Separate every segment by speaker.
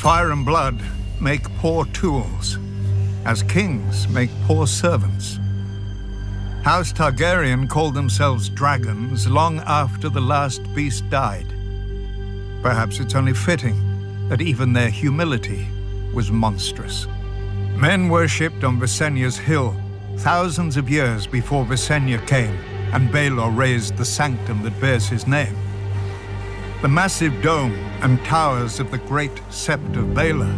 Speaker 1: Fire and blood make poor tools, as kings make poor servants. House Targaryen called themselves dragons long after the last beast died. Perhaps it's only fitting that even their humility was monstrous. Men worshipped on Visenya's hill thousands of years before Visenya came and Baelor raised the sanctum that bears his name. The massive dome and towers of the Great Sept of Baelor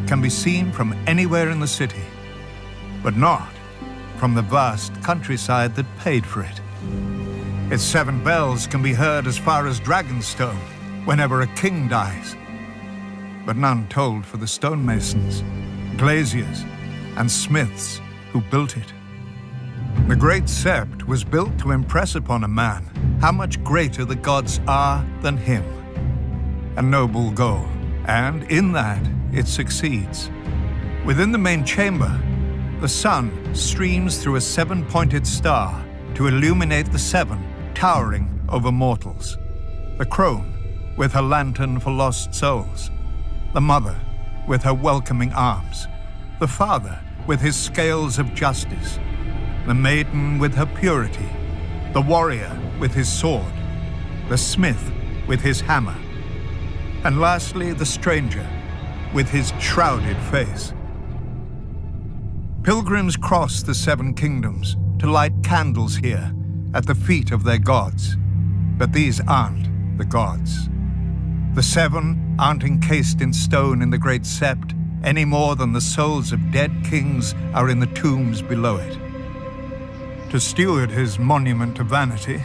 Speaker 1: can be seen from anywhere in the city, but not from the vast countryside that paid for it. Its 7 bells can be heard as far as Dragonstone whenever a king dies, but none tolled for the stonemasons, glaziers, and smiths who built it. The Great Sept was built to impress upon a man how much greater the gods are than him. A noble goal, and in that it succeeds. Within the main chamber, the sun streams through a 7-pointed star to illuminate the 7 towering over mortals. The crone with her lantern for lost souls, the mother with her welcoming arms, the father with his scales of justice, the maiden with her purity, the warrior with his sword, the smith with his hammer, and lastly the stranger with his shrouded face. Pilgrims cross the 7 kingdoms to light candles here at the feet of their gods, but these aren't the gods. The 7 aren't encased in stone in the Great Sept any more than the souls of dead kings are in the tombs below it. To steward his monument to vanity,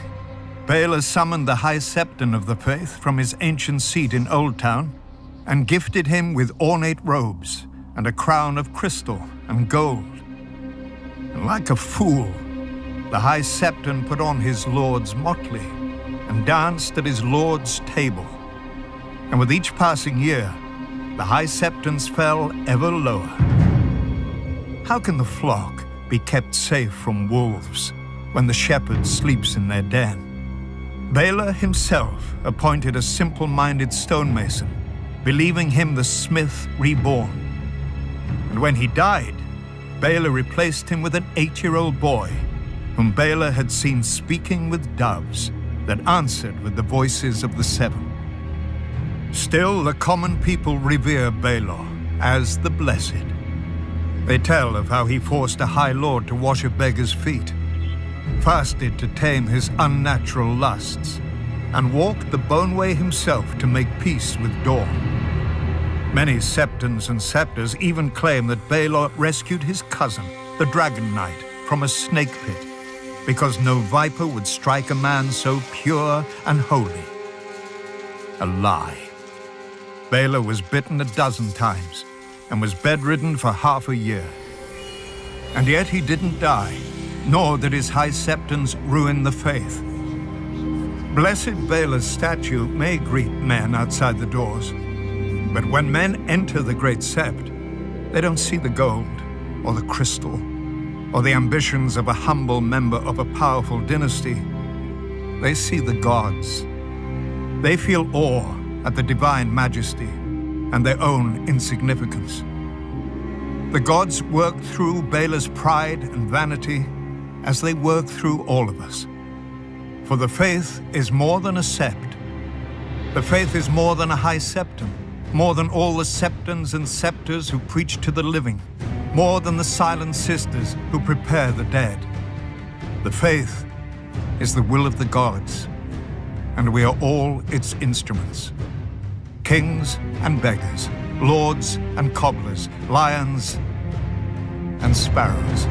Speaker 1: Baelor summoned the High Septon of the Faith from his ancient seat in Old Town and gifted him with ornate robes and a crown of crystal and gold. And like a fool, the High Septon put on his lord's motley and danced at his lord's table. And with each passing year, the High Septons fell ever lower. How can the flock be kept safe from wolves when the shepherd sleeps in their den? Baelor himself appointed a simple-minded stonemason, believing him the smith reborn. And when he died, Baelor replaced him with an 8-year-old boy, whom Baelor had seen speaking with doves that answered with the voices of the 7. Still, the common people revere Baelor as the Blessed. They tell of how he forced a high lord to wash a beggar's feet, fasted to tame his unnatural lusts, and walked the bone way himself to make peace with dawn. Many Septons and Septors even claim that Baelor rescued his cousin, the Dragon Knight, from a snake pit, because no viper would strike a man so pure and holy. A lie. Baelor was bitten 12 times and was bedridden for half a year. And yet he didn't die, nor did his High Septons ruin the faith. Blessed Baelor's statue may greet men outside the doors, but when men enter the Great Sept, they don't see the gold or the crystal or the ambitions of a humble member of a powerful dynasty. They see the gods. They feel awe at the divine majesty and their own insignificance. The gods work through Baelor's pride and vanity as they work through all of us. For the faith is more than a sept. The faith is more than a High Septon, more than all the Septons and Septors who preach to the living, more than the silent sisters who prepare the dead. The faith is the will of the gods, and we are all its instruments. Kings and beggars, lords and cobblers, lions and sparrows.